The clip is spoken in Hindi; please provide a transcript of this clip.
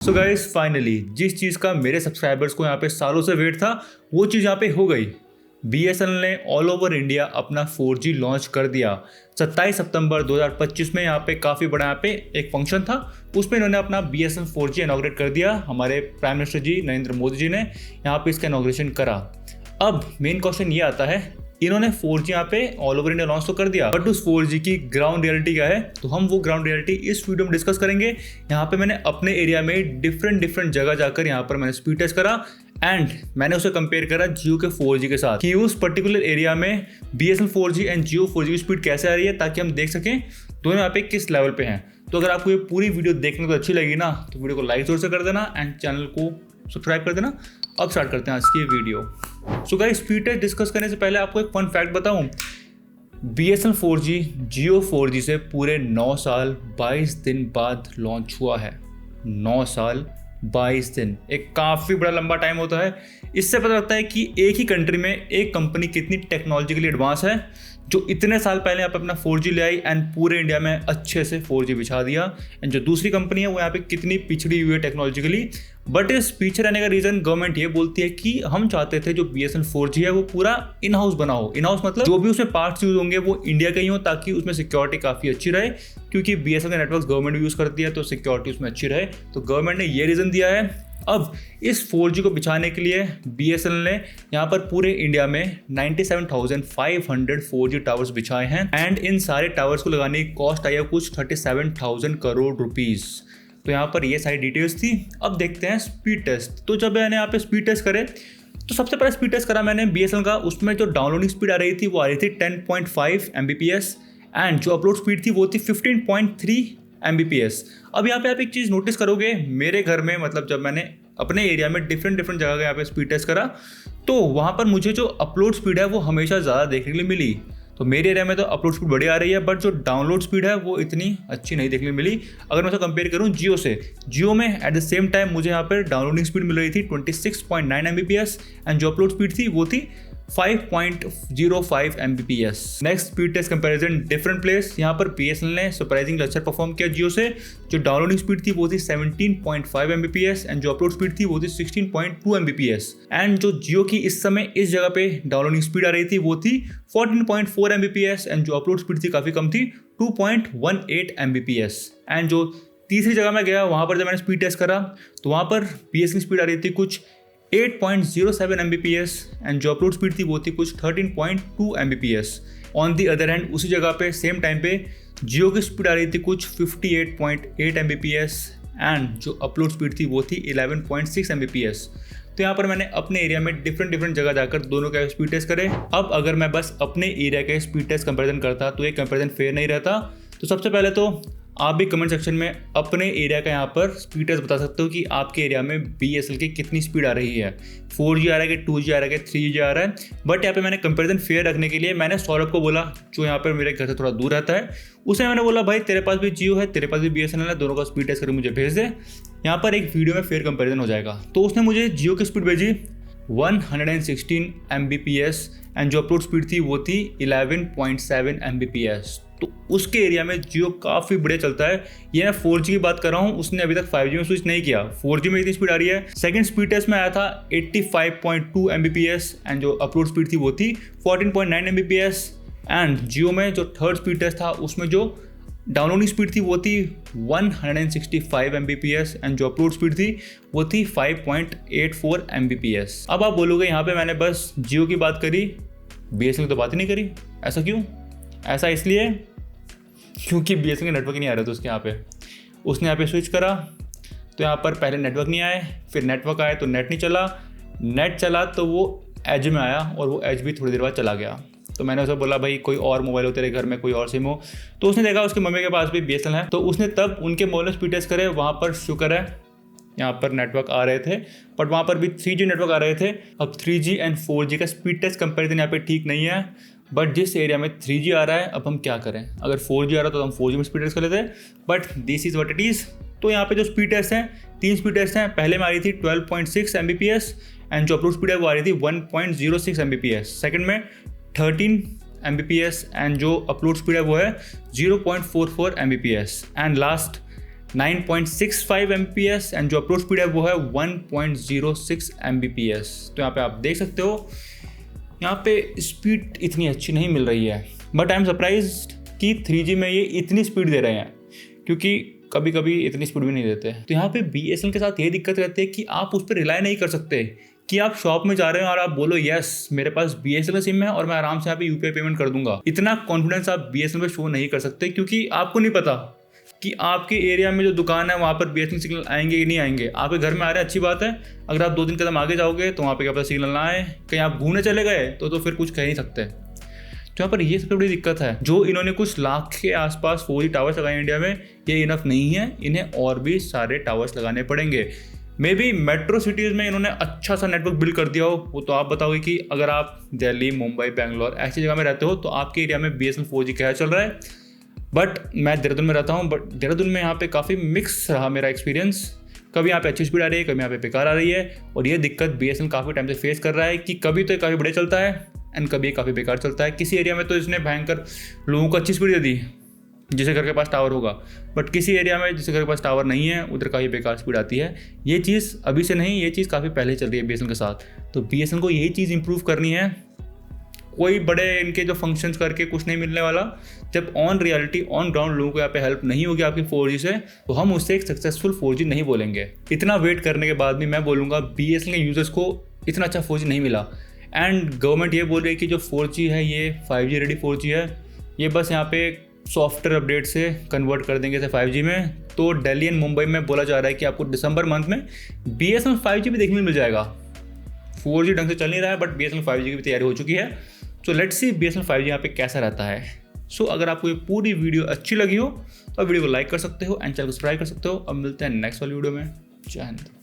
सो गाइस फाइनली जिस चीज़ का मेरे सब्सक्राइबर्स को यहाँ पे सालों से वेट था वो चीज़ यहाँ पे हो गई। BSNL ने ऑल ओवर इंडिया अपना 4G लॉन्च कर दिया। 27 सितंबर 2025 में यहाँ पे काफ़ी बड़ा यहाँ पे एक फंक्शन था, उसमें इन्होंने अपना BSNL 4G इनॉग्रेट कर दिया। हमारे प्राइम मिनिस्टर जी नरेंद्र मोदी जी ने यहाँ पे इसका इनॉग्रेशन करा। अब मेन क्वेश्चन ये आता है, इन्होंने 4G यहाँ पे ऑल ओवर इंडिया लॉन्च तो कर दिया, बट उस 4G की ग्राउंड रियलिटी क्या है, तो हम वो ग्राउंड रियलिटी इस वीडियो में डिस्कस करेंगे। यहाँ पे मैंने अपने एरिया में डिफरेंट जगह जाकर यहाँ पर मैंने स्पीड टेस्ट करा एंड मैंने उसे कंपेयर करा जियो के 4G के साथ कि उस पर्टिकुलर एरिया में BSNL 4G and Jio 4G की स्पीड कैसे आ रही है, ताकि हम देख सकें दोनों यहाँ पे किस लेवल पे हैं। तो अगर आपको ये पूरी वीडियो देखने को अच्छी लगी ना, तो वीडियो को लाइक जोर से कर देना एंड चैनल को सब्सक्राइब कर देना। अब स्टार्ट करते हैं आज की video. So guys, speed test discuss करने से पहले आपको एक फन फैक्ट बताऊं। BSNL 4G जियो 4G से पूरे 9 साल 22 दिन बाद लॉन्च हुआ है। 9 साल 22 दिन एक काफ़ी बड़ा लंबा टाइम होता है। इससे पता लगता है कि एक ही कंट्री में एक कंपनी कितनी टेक्नोलॉजिकली एडवांस है, जो इतने साल पहले यहाँ पे अपना 4G ले आई एंड पूरे इंडिया में अच्छे से 4G बिछा दिया। एंड जो दूसरी कंपनी है वो यहाँ पे कितनी पिछड़ी हुई है टेक्नोलॉजिकली। बट इस पीछे रहने का रीज़न गवर्नमेंट ये बोलती है कि हम चाहते थे जो BSNL 4G है वो पूरा इन हाउस बना हो। इन हाउस मतलब जो भी उसमें पार्ट्स यूज होंगे वो इंडिया के ही हो, ताकि उसमें सिक्योरिटी काफ़ी अच्छी रहे, क्योंकि BSNL का नेटवर्क गवर्नमेंट भी यूज़ करती है तो सिक्योरिटी उसमें अच्छी रहे। तो गवर्नमेंट ने ये रीज़न दिया है। अब इस 4G को बिछाने के लिए BSNL ने यहाँ पर पूरे इंडिया में 97,500 4G टावर्स बिछाए हैं एंड इन सारे टावर्स को लगाने की कॉस्ट आई है कुछ 37,000 करोड़ रुपीज़। तो यहाँ पर ये सारी डिटेल्स थी। अब देखते हैं स्पीड टेस्ट। तो जब मैंने यहाँ पे स्पीड टेस्ट करे तो सबसे पहले स्पीड टेस्ट करा मैंने BSNL का, उसमें जो डाउनलोडिंग स्पीड आ रही थी वो आ रही थी 10.5 Mbps एंड जो अपलोड स्पीड थी वो थी 15.3 Mbps। अब यहाँ पे आप एक चीज़ नोटिस करोगे, मेरे घर में मतलब जब मैंने अपने एरिया में डिफरेंट जगह का यहाँ पे स्पीड टेस्ट करा तो वहाँ पर मुझे जो अपलोड स्पीड है वो हमेशा ज़्यादा देखने के लिए मिली। तो मेरे एरिया में तो अपलोड स्पीड बढ़िया आ रही है, बट जो डाउनलोड स्पीड है वो इतनी अच्छी नहीं देखने को मिली। अगर मैं उसे कंपेयर करूँ जियो से, जियो में एट द सेम टाइम मुझे यहाँ पर डाउनलोडिंग स्पीड मिल रही थी 26.9 Mbps एंड जो अपलोड स्पीड थी वो थी 5.05 Mbps। Next speed test comparison different place. यहाँ पर BSNL ने सरप्राइजिंगली अच्छा परफॉर्म किया जियो से। जो डाउनलोडिंग स्पीड थी वो थी 17.5 Mbps एंड जो अपलोड स्पीड थी वो थी 16.2 Mbps एंड जो जियो की इस समय इस जगह पे डाउनलोडिंग स्पीड आ रही थी वो थी 14.4 Mbps एंड जो अपलोड स्पीड थी काफ़ी कम थी 2.18 Mbps। एंड जो तीसरी जगह में गया वहाँ पर जब मैंने स्पीड टेस्ट करा तो वहाँ पर BSNL स्पीड आ रही थी कुछ 8.07 Mbps एंड जो अपलोड स्पीड थी वो थी कुछ 13.2 Mbps। On the other hand उसी जगह पे सेम टाइम पे जियो की स्पीड आ रही थी कुछ 58.8 Mbps एंड जो अपलोड स्पीड थी वो थी 11.6 Mbps। तो यहाँ पर मैंने अपने एरिया में डिफरेंट जगह जाकर दोनों का स्पीड टेस्ट करे। अब अगर मैं बस अपने एरिया का स्पीड टेस्ट कंपैरिजन करता तो ये कंपैरिजन फेयर नहीं रहता। तो सबसे पहले तो आप भी कमेंट सेक्शन में अपने एरिया का यहाँ पर स्पीड टेस्ट बता सकते हो कि आपके एरिया में BSNL की कितनी स्पीड आ रही है, 4G आ रहा है कि 2G आ रहा है कि 3G आ रहा है। बट यहाँ पे मैंने कंपैरिजन फेयर रखने के लिए मैंने सौरभ को बोला, जो यहाँ पर मेरे घर से थोड़ा दूर रहता है, उसे मैंने बोला भाई तेरे पास भी जियो है, तेरे पास भी BSNL है, दोनों का स्पीड टेस्ट करके मुझे भेज दे, यहाँ पर एक वीडियो में फेयर कंपेरिजन हो जाएगा। तो उसने मुझे जियो की स्पीड भेजी 116 Mbps एंड जो अपलोड स्पीड थी वो थी 11.7 Mbps। तो उसके एरिया में जियो काफ़ी बढ़िया चलता है। ये मैं 4G की बात कर रहा हूँ, उसने अभी तक 5G में स्विच नहीं किया। 4G में इतनी स्पीड आ रही है। सेकंड स्पीड टेस्ट में आया था 85.2 Mbps एंड जो अपलोड स्पीड थी वो थी 14.9 Mbps एंड जियो में जो थर्ड स्पीड टेस्ट था उसमें जो डाउनलोडिंग स्पीड थी वो थी 165 Mbps एंड जो अपलोड स्पीड थी वो थी 5.84 Mbps। अब आप बोलोगे यहाँ पे मैंने बस जियो की बात करी, BSNL की तो बात ही नहीं करी। ऐसा क्यों? ऐसा इसलिए क्योंकि BSNL का नेटवर्क ही नहीं आ रहा था उसके यहाँ पे। उसने यहाँ पे स्विच करा तो यहाँ पर पहले नेटवर्क नहीं आए, फिर नेटवर्क आए तो नेट नहीं चला, नेट चला तो वो एज में आया और वो एज भी थोड़ी देर बाद चला गया। तो मैंने उसे बोला भाई कोई और मोबाइल हो तेरे घर में, कोई और सिम हो। तो उसने देखा उसकी मम्मी के पास भी BSNL है, तो उसने तब उनके मोबाइल में स्पीड टेस्ट करे। वहाँ पर शुक्र है यहाँ पर नेटवर्क आ रहे थे, बट वहाँ पर भी 3G नेटवर्क आ रहे थे। अब 3G एंड 4G का स्पीड टेस्ट कंपेरिजन यहाँ पे ठीक नहीं है, बट जिस एरिया में 3G आ रहा है अब हम क्या करें। अगर 4G आ रहा तो हम 4G में स्पीड टेस्ट कर लेते, but this is what it is. तो यहाँ पे जो स्पीड टेस्ट हैं, 3 स्पीड टेस्ट हैं। पहले में आ रही थी 12.6 Mbps एंड जो अपलोड स्पीड है वो आ रही थी 1.06 Mbps। सेकंड में 13 Mbps एंड जो अपलोड स्पीड है वो है 0.44 Mbps and last 9.65 Mbps and जो अपलोड स्पीड है वो है 1.06 Mbps। तो यहाँ पे आप देख सकते हो यहाँ पे स्पीड इतनी अच्छी नहीं मिल रही है, बट आई एम सरप्राइज्ड कि 3G में ये इतनी स्पीड दे रहे हैं, क्योंकि कभी कभी इतनी स्पीड भी नहीं देते। तो यहाँ पे BSNL के साथ ये दिक्कत रहती है कि आप उस पर रिलाई नहीं कर सकते कि आप शॉप में जा रहे हो और आप बोलो यस मेरे पास BSNL सिम है और मैं आराम से यहाँ पे UPI पेमेंट कर दूंगा। इतना कॉन्फिडेंस आप BSNL पे शो नहीं कर सकते, क्योंकि आपको नहीं पता कि आपके एरिया में जो दुकान है वहाँ पर BSNL सिग्नल आएंगे कि नहीं आएंगे। आपके घर में आ रहे हैं अच्छी बात है, अगर आप 2 दिन कदम आगे जाओगे तो वहाँ पे क्या पता सिग्नल ना आए, कहीं आप घूमने चले गए तो फिर कुछ कह नहीं सकते। तो यहाँ पर ये सबसे बड़ी दिक्कत है। जो इन्होंने कुछ लाख के आसपास 4G टावर्स लगाए इंडिया में, ये इनफ नहीं है, इन्हें और भी सारे टावर्स लगाने पड़ेंगे। मे बी मेट्रो सिटीज़ में इन्होंने अच्छा सा नेटवर्क बिल्ड कर दिया हो, वो तो आप बताओगे कि अगर आप दिल्ली, मुंबई, बेंगलोर ऐसी जगह में रहते हो तो आपके एरिया में BSNL 4G क्या चल रहा है। बट मैं देहरादून में रहता हूँ, बट देहरादून में यहाँ पे काफ़ी मिक्स रहा मेरा एक्सपीरियंस। कभी यहाँ पे अच्छी स्पीड आ रही है, कभी यहाँ पे बेकार आ रही है, और ये दिक्कत BSNL काफ़ी टाइम से फेस कर रहा है कि कभी तो ये काफ़ी बढ़िया चलता है एंड कभी काफ़ी बेकार चलता है। किसी एरिया में तो इसने भयंकर लोगों को अच्छी स्पीड दे दी जिसे घर के पास टावर होगा, बट किसी एरिया में जिसे घर के पास टावर नहीं है उधर काफ़ी बेकार स्पीड आती है। ये चीज़ अभी से नहीं, ये चीज़ काफ़ी पहले चल रही है BSNL के साथ। तो BSNL को यही चीज़ इंप्रूव करनी है। कोई बड़े इनके जो फंक्शंस करके कुछ नहीं मिलने वाला। जब ऑन रियलिटी ऑन ग्राउंड लोगों को यहाँ पे हेल्प नहीं होगी आपकी 4G से, तो हम उससे एक सक्सेसफुल 4G नहीं बोलेंगे। इतना वेट करने के बाद भी मैं बोलूँगा BSNL के यूजर्स को इतना अच्छा 4G नहीं मिला, एंड गवर्नमेंट ये बोल रही है कि जो 4G है ये 5G रेडी 4G है, ये बस यहाँ पे सॉफ्टवेयर अपडेट से कन्वर्ट कर देंगे इसे 5G में। तो दिल्ली एंड मुंबई में बोला जा रहा है कि आपको दिसंबर मंथ में BSNL 5G भी देखने मिल जाएगा। 4G ढंग से चल नहीं रहा है, बट BSNL 5G की भी तैयारी हो चुकी है। So let's see BSNL 5G यहाँ पे कैसा रहता है। सो अगर आपको ये पूरी वीडियो अच्छी लगी हो तो वीडियो को लाइक कर सकते हो एंड चैनल को सब्सक्राइब कर सकते हो। अब मिलते हैं नेक्स्ट वाली वीडियो में। जय हिंद।